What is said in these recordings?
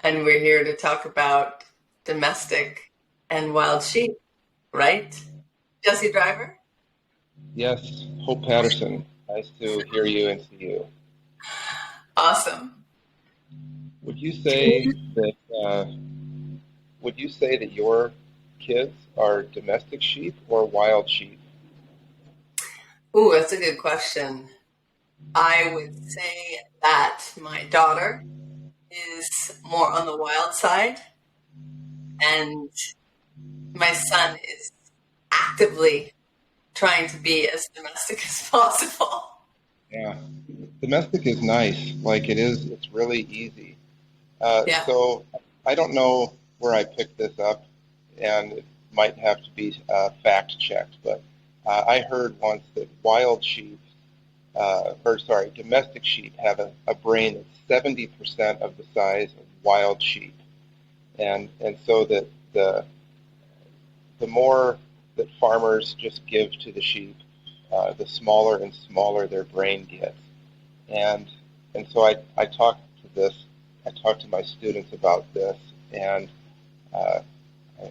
and we're here to talk about domestic and wild sheep, right? Jesse Driver? Yes, Hope Patterson. Nice to hear you and see you. Awesome. Would you say that would you say that your kids are domestic sheep or wild sheep? Ooh, that's a good question. I would say that my daughter is more on the wild side, and my son is actively trying to be as domestic as possible. Yeah, domestic is nice. Like it is, it's really easy. Yeah. So I don't know where I picked this up, and it might have to be fact checked, but I heard once that wild sheep, or sorry, domestic sheep have a brain that's 70% of the size of wild sheep, and so that the more that farmers just give to the sheep, the smaller and smaller their brain gets. And and so I talked to this, I talked to my students about this, and uh,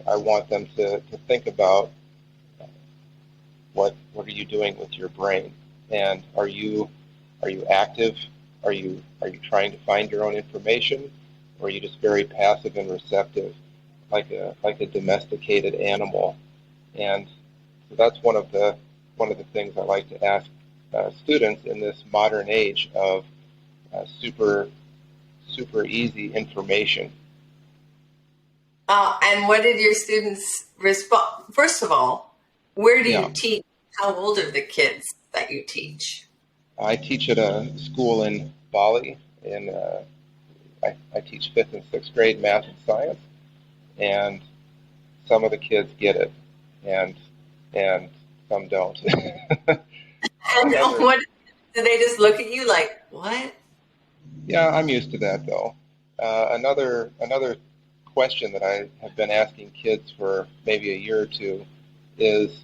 I want them to think about what are you doing with your brain, and are you active? Are you trying to find your own information, or are you just very passive and receptive, like a domesticated animal? And so that's one of the things I like to ask students in this modern age of super easy information. And what did your students respond? First of all, where do you Yeah, teach? How old are the kids that you teach? I teach at a school in Bali, and I teach fifth and sixth grade math and science, and some of the kids get it, and and some don't. And Another, what do they just look at you like, what? yeah, I'm used to that though. Another question that I have been asking kids for maybe a year or two is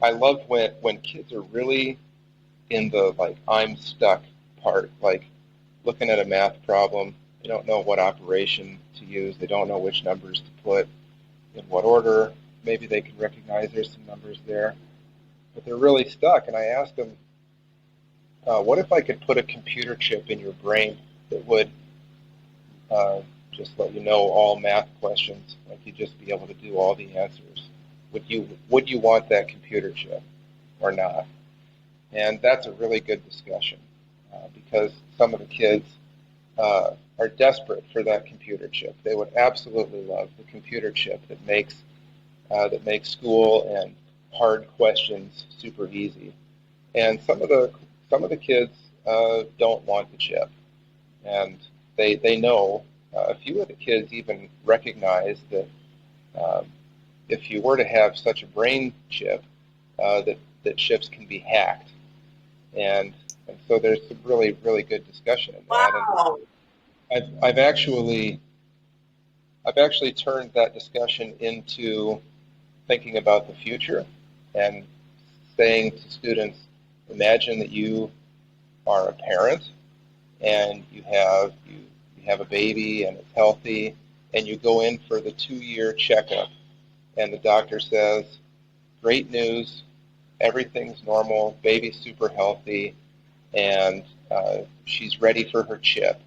I love when kids are really in the like I'm stuck part, like looking at a math problem. They don't know what operation to use. They don't know which numbers to put in what order. Maybe they can recognize there's some numbers there, but they're really stuck. And I asked them, what if I could put a computer chip in your brain that would uh, just let you know all math questions, like you'd just be able to do all the answers? Would you want that computer chip or not? And that's a really good discussion because some of the kids are desperate for that computer chip. They would absolutely love the computer chip that makes school and hard questions super easy. And some of the kids don't want the chip, and they know. A few of the kids even recognize that um, if you were to have such a brain chip, that chips can be hacked, and and so there's some really good discussion in that. And Wow. I've actually turned that discussion into thinking about the future and saying to students, imagine that you are a parent and you have a baby and it's healthy, and you go in for the 2-year checkup, and the doctor says, great news, everything's normal, baby's super healthy, and she's ready for her chip.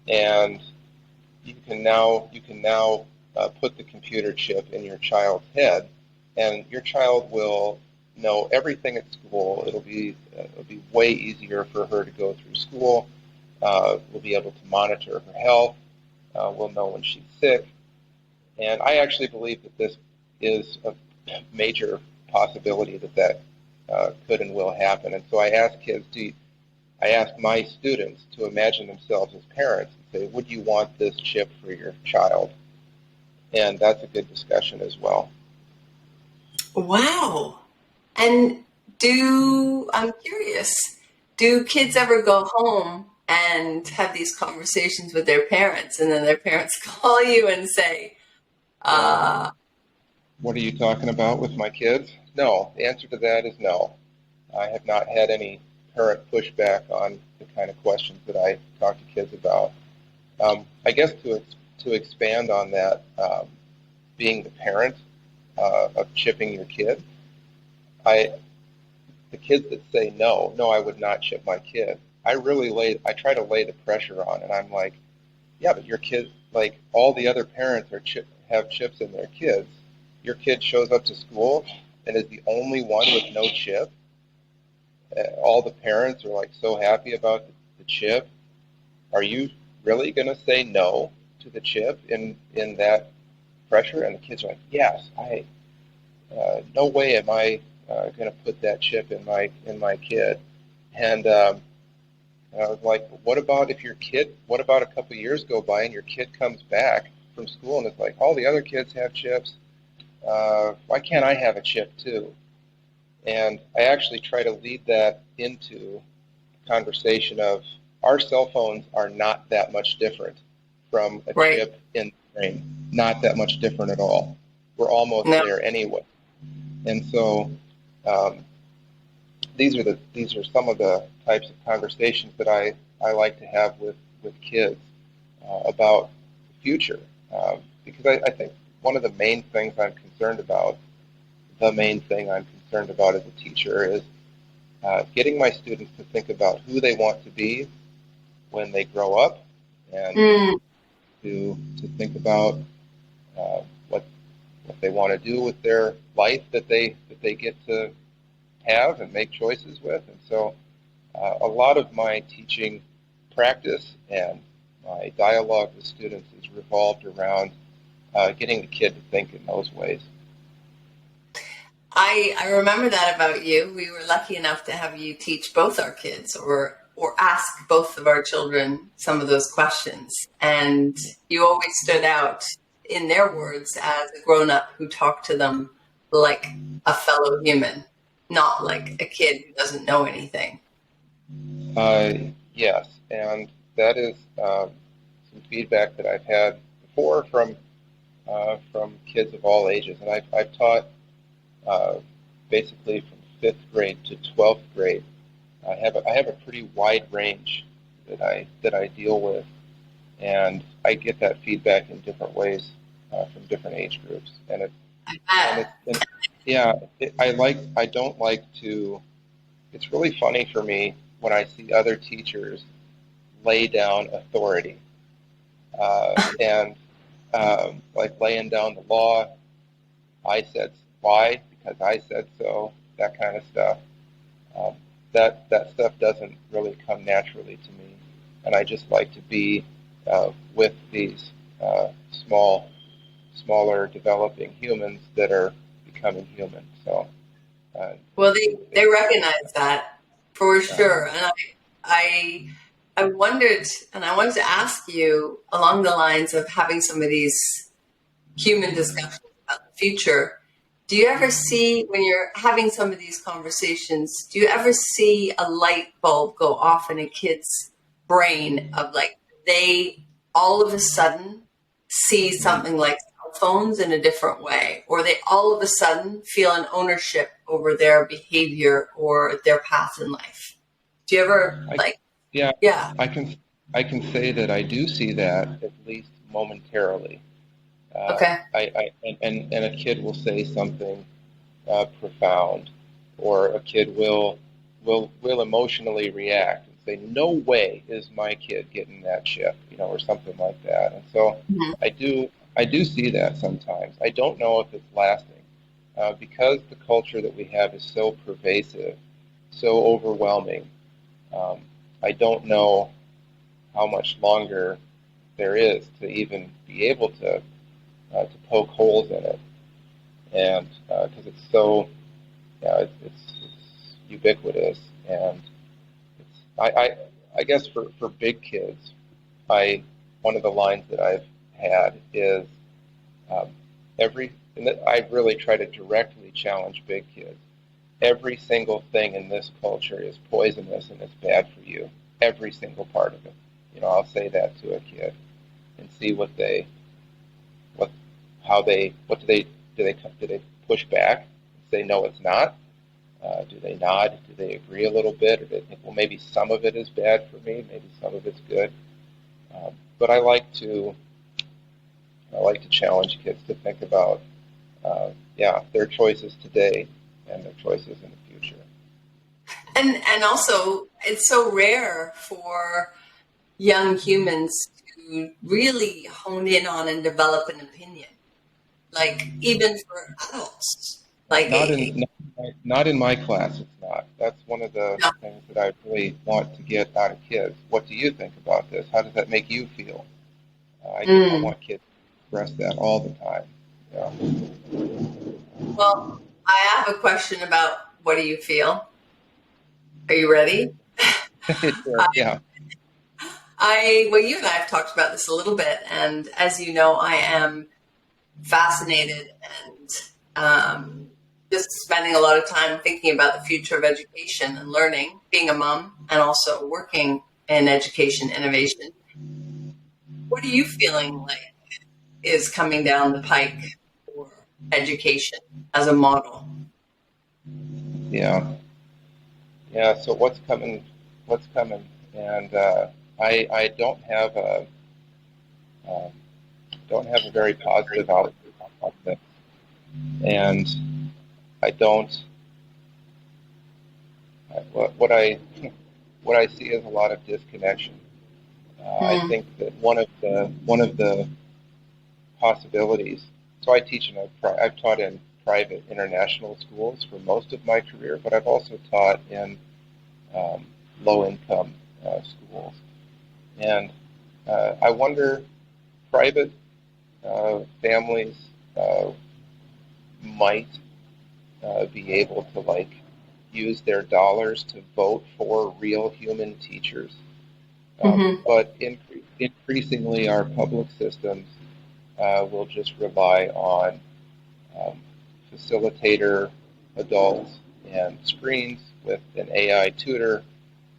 And you can now put the computer chip in your child's head, and your child will know everything at school. It'll be way easier for her to go through school. We'll be able to monitor her health. We'll know when she's sick. And I actually believe that this is a major possibility that could and will happen. And so I ask my students to imagine themselves as parents and say, would you want this chip for your child? And that's a good discussion as well. Wow. And I'm curious, do kids ever go home and have these conversations with their parents and then their parents call you and say, uh, What are you talking about with my kids? No, the answer to that is no. I have not had any parent pushback on the kind of questions that I talk to kids about. I guess to expand on that, being the parent of chipping your kid, I the kids that say no, no, I would not chip my kid. I try to lay the pressure on, and I'm like, yeah, but your kid, like all the other parents have chips in their kids. Your kid shows up to school and is the only one with no chip. All the parents are like so happy about the chip. Are you really going to say no to the chip in that pressure? And the kids are like, yes, I no way am I going to put that chip in my kid. And I was like, what about if your kid? What about a couple of years go by and your kid comes back from school and it's like, all the other kids have chips. Why can't I have a chip too? And I actually try to lead that into conversation of our cell phones are not that much different from a Right. chip in the brain. Not that much different at all. We're almost No. there anyway. And so um, these are some of the types of conversations that I like to have with kids about the future. Because I think one of the main things I'm concerned about, the main thing I'm concerned about as a teacher is getting my students to think about who they want to be when they grow up, and Mm. to think about uh, what they want to do with their life that they get to have and make choices with. And so a lot of my teaching practice and my dialogue with students is revolved around getting the kid to think in those ways. I remember that about you. We were lucky enough to have you teach both our kids or ask both of our children some of those questions. And you always stood out in their words as a grown up who talked to them like a fellow human, not like a kid who doesn't know anything. Uh, yes, and that is some feedback that I've had before from kids of all ages, and I've taught uh, basically from fifth grade to 12th grade. I have a pretty wide range that I deal with, and I get that feedback in different ways from different age groups, and Ah, it's and, yeah, I don't like to. It's really funny for me when I see other teachers lay down authority and like laying down the law. I said why because I said so. That kind of stuff. Um, that stuff doesn't really come naturally to me, and I just like to be with these smaller developing humans that are becoming human. So uh, well, it, they recognize that for uh, sure. And I I wondered, and I wanted to ask you along the lines of having some of these human discussions about the future. Do you ever see, when you're having some of these conversations, do you ever see a light bulb go off in a kid's brain of like they all of a sudden see something like cell phones in a different way, or they all of a sudden feel an ownership over their behavior or their path in life? Do you ever I like, yeah, yeah, I can I can say that I do see that at least momentarily. okay, And a kid will say something profound, or a kid will emotionally react and say, "No way is my kid getting that chip," or something like that. And so mhm. I do see that sometimes. I don't know if it's lasting because the culture that we have is so pervasive, so overwhelming. Um, I don't know how much longer there is to even be able to poke holes in it, and because it's so it's ubiquitous, and it's I guess for big kids, I one of the lines that I've had is um, and I really try to directly challenge big kids. Every single thing in this culture is poisonous and it's bad for you. Every single part of it. I'll say that to a kid and see what how they what do they push back and say no, it's not. Do they nod? Do they agree a little bit, or do they think, well, maybe some of it is bad for me, maybe some of it's good? But I like to challenge kids to think about yeah, their choices today and their choices in the future. And also, it's so rare for young humans to really hone in on and develop an opinion. Like even for adults, like Not in not in my class. It's not. That's one of the no. things that I really want to get out of kids. What do you think about this? How does that make you feel? I Mm. want kids to express that all the time. Yeah. Well, I have a question about what do you feel? Are you ready? Sure. Yeah. Well, you and I have talked about this a little bit, and as you know, I am fascinated and just spending a lot of time thinking about the future of education and learning, being a mom, and also working in education innovation. What are you feeling like is coming down the pike for education as a model? Yeah. Yeah. So what's coming? What's coming? And I um, don't have a very positive outlook on this, and I don't. What I what I see is a lot of disconnection. I Mm, think that one of the possibilities. So I teach I've taught in private international schools for most of my career, but I've also taught in um, low-income schools, and I wonder private families uh, might be able to like use their dollars to vote for real human teachers. hmm. But increasingly, our public systems will just rely on um, facilitator adults and screens with an AI tutor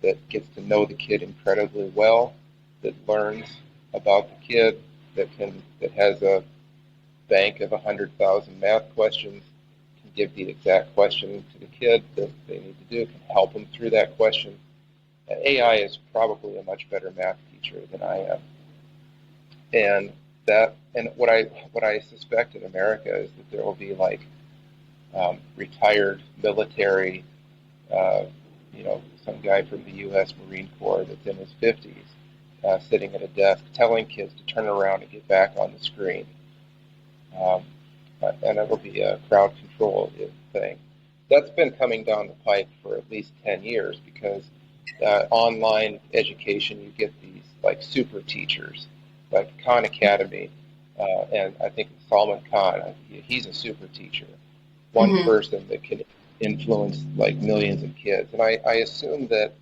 that gets to know the kid incredibly well, that learns about the kid, that has a bank of 100,000 math questions, can give the exact question to the kid that they need to do, can help them through that question. AI is probably a much better math teacher than I am, and what I suspect in America is that there will be like retired military, uh, some guy from the U.S. Marine Corps that's in his 50s, sitting at a desk telling kids to turn around and get back on the screen. Um, and it'll be a crowd control thing. That's been coming down the pipe for at least 10 years because online education, you get these like super teachers, like Khan Academy, and I think Salman Khan, he's a super teacher, one Hmm. person that can influence like millions of kids. And I assume that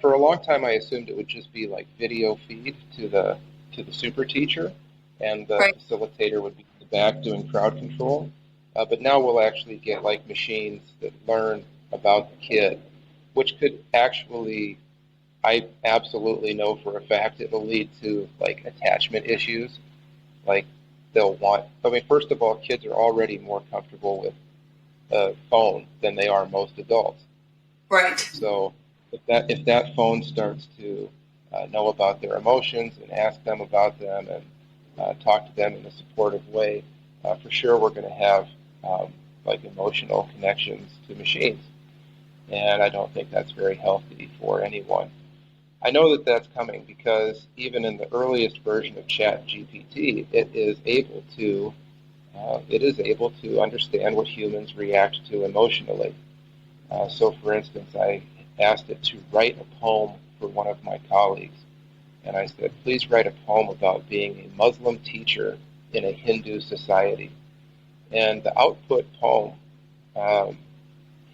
for a long time I assumed it would just be like video feed to the super teacher, and the Right. facilitator would be in the back doing crowd control. But now we'll actually get like machines that learn about the kid, which could actually, I absolutely know for a fact it'll lead to like attachment issues. Like I mean, first of all, kids are already more comfortable with a phone than they are most adults. Right. So if that phone starts to know about their emotions and ask them about them and talk to them in a supportive way, for sure we're going to have like emotional connections to machines, and I don't think that's very healthy for anyone. I know that that's coming because even in the earliest version of ChatGPT, it is able to understand what humans react to emotionally. So, for instance, I asked it to write a poem for one of my colleagues, and I said, please write a poem about being a Muslim teacher in a Hindu society. And the output poem um,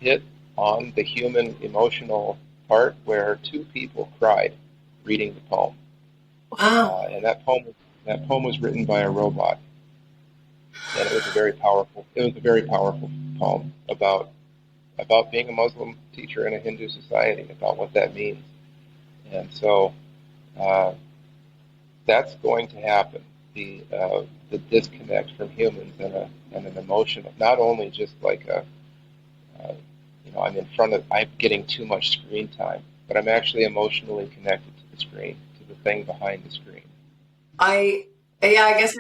hit on the human emotional part where two people cried reading the poem. Wow. And that poem was written by a robot, and it was a very powerful poem about being a Muslim teacher in a Hindu society, about what that means. And so uh, that's going to happen. The disconnect from humans and an emotion of not only just like uh, I'm getting too much screen time, but I'm actually emotionally connected to the screen, to the thing behind the screen. I yeah, I guess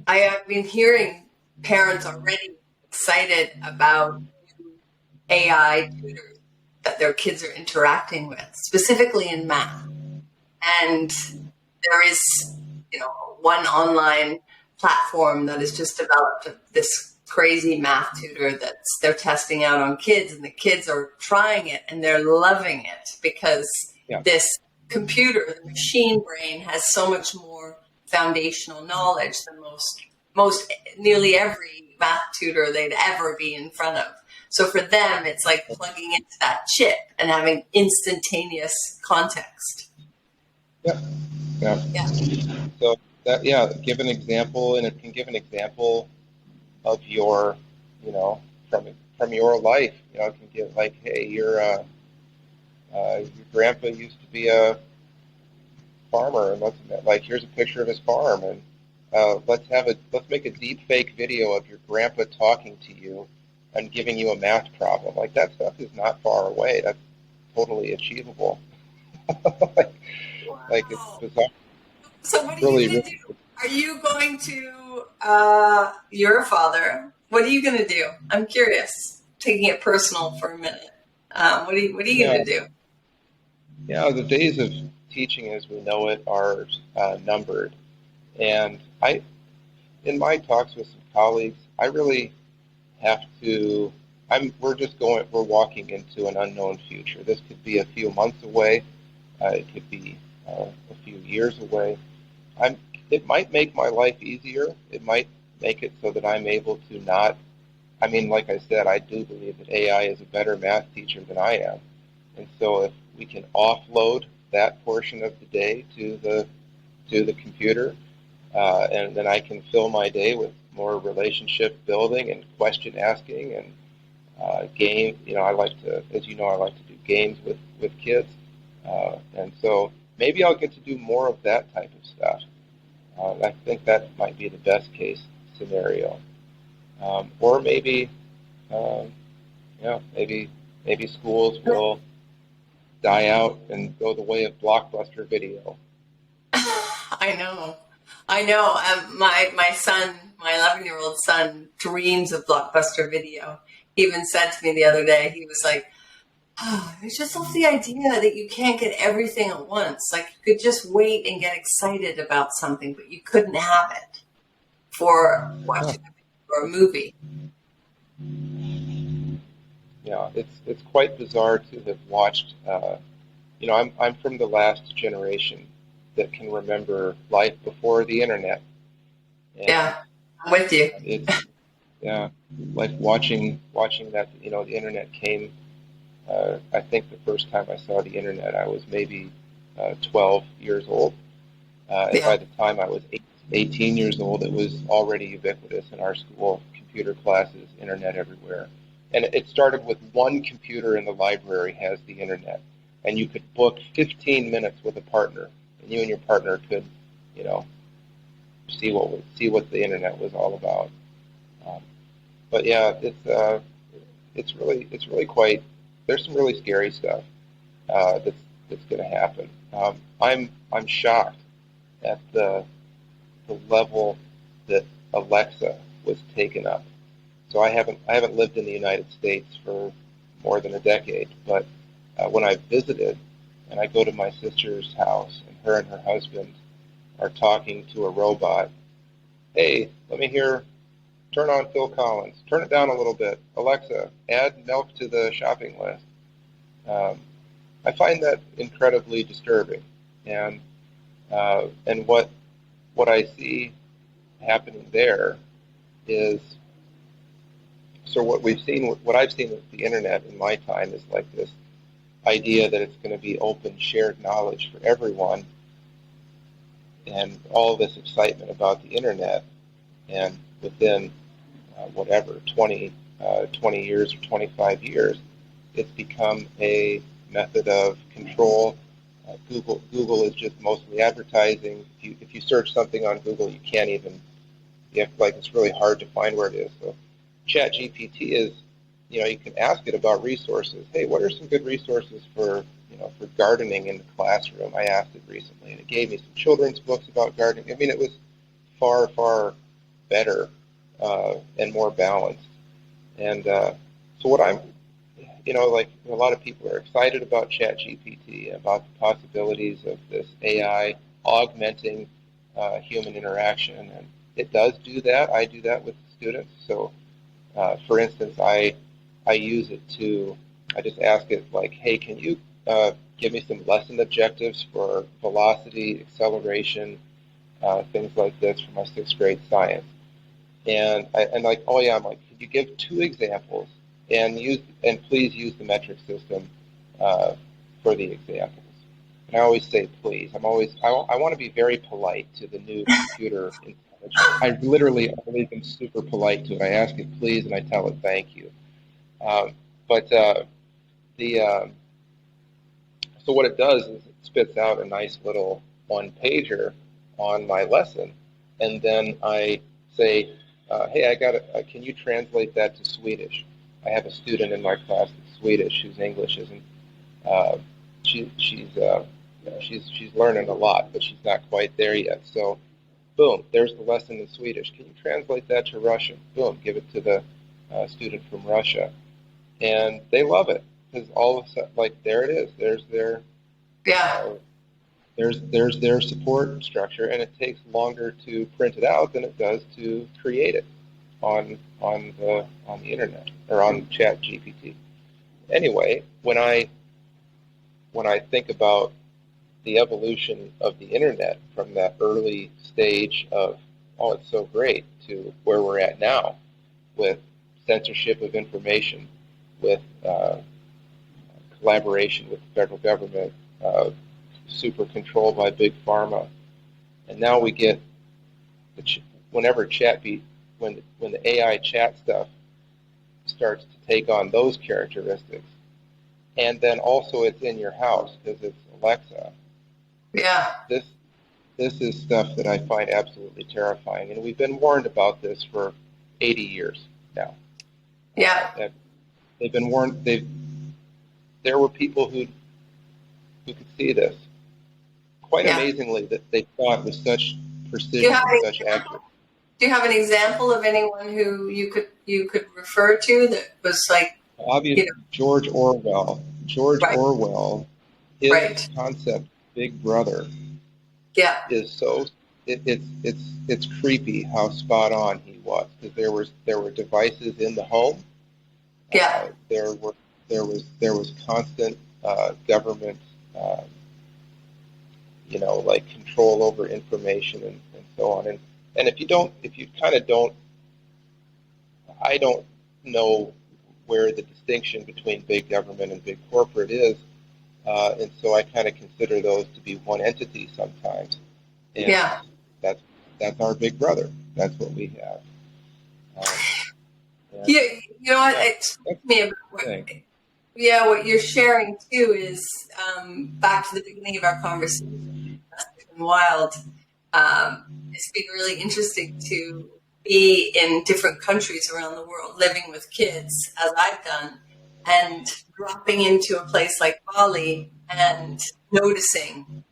I have been hearing parents already excited about AI tutors that their kids are interacting with, specifically in math. And there is, one online platform that has just developed this crazy math tutor that they're testing out on kids, and the kids are trying it and they're loving it because Yeah. this computer, the machine brain, has so much more foundational knowledge than most nearly every math tutor they'd ever be in front of. So for them, it's like plugging into that chip and having instantaneous context. Yeah. Yeah. Yeah. So that, yeah, give an example, and it can give an example of your, you know, from your life. You know, it can give like, hey, your grandpa used to be a farmer, and here's a picture of his farm, and let's make a deep fake video of your grandpa talking to you and giving you a math problem. Like that stuff is not far away. That's totally achievable. like, like it's Wow. bizarre. So what are you Really, going really. to do? Are you going to, you're a father. What are you going to do? I'm curious, taking it personal for a minute. What are you Yeah, going to do? yeah. The days of teaching as we know it are numbered, and in my talks with some colleagues, I really have to. We're walking into an unknown future. This could be a few months away. It could be a few years away. I'm. It might make my life easier. It might make it so that I'm able to not. I mean, like I said, I do believe that AI is a better math teacher than I am, and so if we can offload that portion of the day to the computer, and then I can fill my day with more relationship building and question asking and game. You know, I like to, as you know, I like to do games with kids, and so maybe I'll get to do more of that type of stuff. I think that might be the best case scenario, or maybe, um, maybe schools will die out and go the way of blockbuster video. I know. I know. My son, my 11-year-old son, dreams of Blockbuster Video. He even said to me the other day, he was like, oh, I just love the idea that you can't get everything at once. Like you could just wait and get excited about something, but you couldn't have it for Huh. watching a video or a movie. Yeah, it's quite bizarre to have watched. I'm from the last generation that can remember life before the internet, and Yeah, I'm with you. it's yeah, like watching that. You know, the internet came. I think the first time I saw the internet, I was maybe 12 years old, and Yeah. by the time I was 18 years old, it was already ubiquitous in our school. Computer classes, internet everywhere, and it started with one computer in the library has the internet, and you could book 15 minutes with a partner, and you and your partner could, you know, see what the internet was all about. Um, but yeah, it's really quite. There's some really scary stuff that's going to happen. I'm shocked at the level that Alexa was taken up. So I haven't lived in the United States for more than a decade, but when I visited and I go to my sister's house and her husband are talking to a robot, hey, let me hear, turn on Phil Collins, turn it down a little bit, Alexa, add milk to the shopping list. Um, I find that incredibly disturbing, and what I see happening there is so what I've seen with the internet in my time is like this idea that it's going to be open, shared knowledge for everyone, and all this excitement about the internet, and within whatever 20 years or 25 years, it's become a method of control. Google is just mostly advertising. If you search something on Google, you can't even it's really hard to find where it is. So ChatGPT is, you know, you can ask it about resources. Hey, what are some good resources for, for gardening in the classroom. I asked it recently, and it gave me some children's books about gardening. I mean, it was far, far better and more balanced. And so what I'm, like a lot of people are excited about ChatGPT, about the possibilities of this AI augmenting human interaction, and it does do that. I do that with students. So, for instance, I use it to, I just ask it like, hey, can you give me some lesson objectives for velocity, acceleration, things like this for my sixth grade science. And like, oh yeah, I'm like, could you give two examples and please use the metric system for the examples. And I always say please. I want to be very polite to the new computer intelligence. I literally always am super polite to it. I ask it please and I tell it thank you. But the So what it does is it spits out a nice little one pager on my lesson, and then I say, hey, can you translate that to Swedish? I have a student in my class that's Swedish whose English isn't. Uh, she's learning a lot, but she's not quite there yet. So, boom, there's the lesson in Swedish. Can you translate that to Russian? Boom, give it to the student from Russia, and they love it because all of a sudden, like there it is. Yeah. Uh, there's their support structure, and it takes longer to print it out than it does to create it on the internet or on Chat GPT. Anyway, when I think about the evolution of the internet from that early stage of oh it's so great to where we're at now with censorship of information, with collaboration with the federal government, super control by big pharma, and now we get whenever when the AI chat stuff starts to take on those characteristics, and then also it's in your house because it's Alexa. Yeah. This this is stuff that I find absolutely terrifying, and we've been warned about this for 80 years now. Yeah. They've been warned. There were people who could see this. Quite Yeah. amazingly, that they saw it with such Do you precision have and an such example? accuracy. Do you have an example of anyone who you could refer to that was like, Obviously, you know, George Orwell. George right, Orwell, his right. concept Big Brother Yeah. is so it's creepy how spot on he was because there were devices in the home. Yeah. There was constant government uh, like control over information and so on. And if you kind of don't, I don't know where the distinction between big government and big corporate is, and so I kind of consider those to be one entity sometimes, and Yeah. that's that's our big brother. That's what we have. Um, and Yeah. You know what? yeah, It that's struck me about the thing. yeah, what you're sharing too is back to the beginning of our conversation, domestic and wild. It's been really interesting to be in different countries around the world, living with kids as I've done, and dropping into a place like Bali and noticing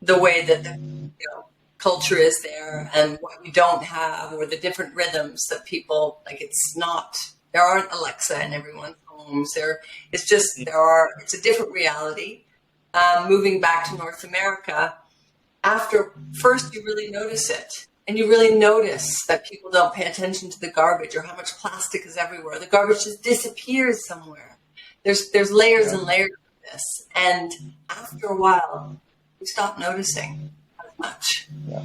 the way that the culture is there and what you don't have, or the different rhythms that people like. It's not there aren't Alexa in everyone's homes. It's just it's a different reality. Moving back to North America, after first you really notice it. And you really notice that people don't pay attention to the garbage or how much plastic is everywhere. The garbage just disappears somewhere. There's layers Yeah, and layers of this. And after a while, we stop noticing as much. yeah,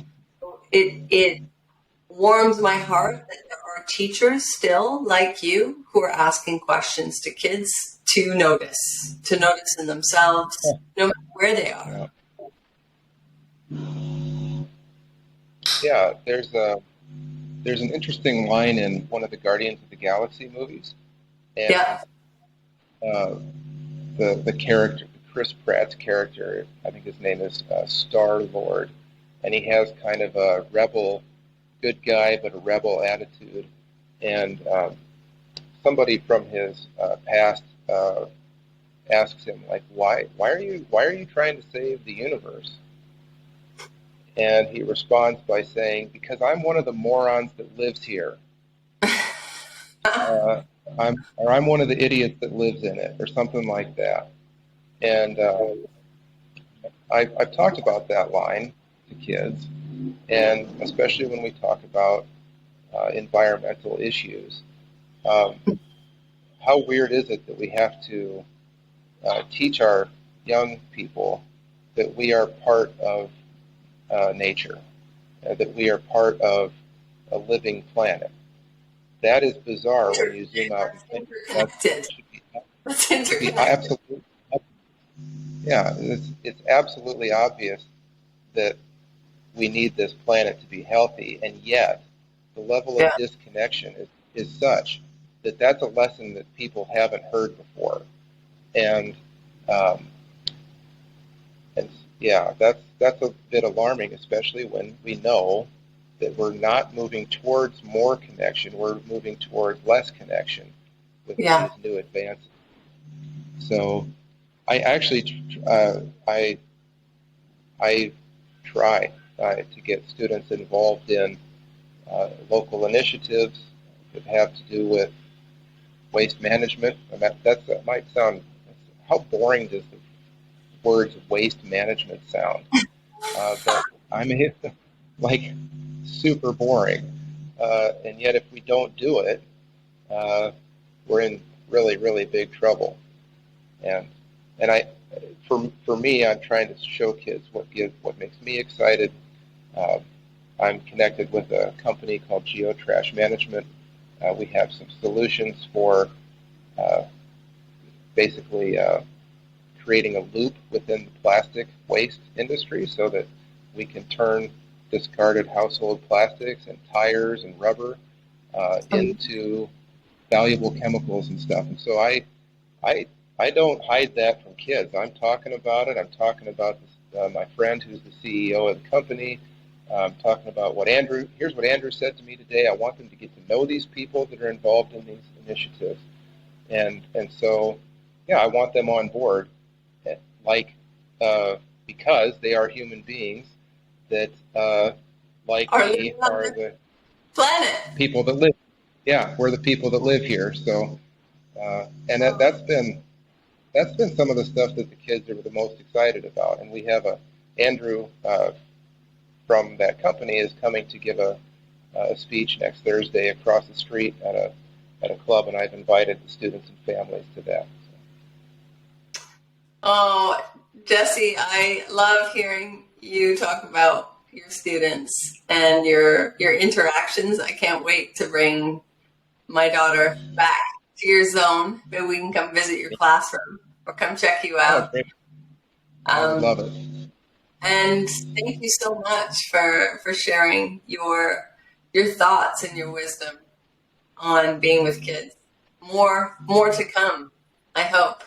It warms my heart that there are teachers still like you who are asking questions to kids to notice in themselves, no matter where they are. yeah, yeah. There's an interesting line in one of the Guardians of the Galaxy movies, and Yeah, the character, Chris Pratt's character, I think his name is Star Lord, and he has kind of a rebel, good guy but a rebel attitude, and somebody from his past asks him, like, why are you trying to save the universe? And he responds by saying, because I'm one of the morons that lives here. Uh, I'm one of the idiots that lives in it, or something like that. And I've talked about that line to kids, and especially when we talk about environmental issues. Um, how weird is it that we have to teach our young people that we are part of nature, that we are part of a living planet? That is bizarre when you zoom out and That's think that interconnected. That's should be interconnected. absolutely, yeah, it's absolutely obvious that we need this planet to be healthy, and yet the level Yeah. of disconnection is such that that's a lesson that people haven't heard before. And um, and yeah, that's a bit alarming, especially when we know that we're not moving towards more connection, we're moving towards less connection with Yeah. these new advances. So I actually I try to get students involved in local initiatives that have to do with waste management. And that might sound, how boring does the words waste management sound? But I mean, like super boring. And yet, if we don't do it, uh, we're in really, really big trouble. And and for me, I'm trying to show kids what makes me excited. Uh, I'm connected with a company called Geotrash Management. We have some solutions for uh, basically creating a loop within the plastic waste industry so that we can turn discarded household plastics and tires and rubber into valuable chemicals and stuff. And so I, I don't hide that from kids. I'm talking about it. I'm talking about this, my friend who's the CEO of the company. I'm talking about here's what Andrew said to me today. I want them to get to know these people that are involved in these initiatives. And so, yeah, I want them on board, like, uh, because they are human beings that, like Are me, living on are the the planet. people that live. Yeah, we're the people that live here. So, and that's been some of the stuff that the kids are the most excited about. And we have Andrew from that company is coming to give a speech next Thursday across the street at a club, and I've invited the students and families to that. Oh, Jesse, I love hearing you talk about your students and your interactions. I can't wait to bring my daughter back to your zone. Maybe we can come visit your classroom or come check you Oh, out. great! I would Um, love it. and thank you so much for sharing your thoughts and your wisdom on being with kids. More to come, I hope.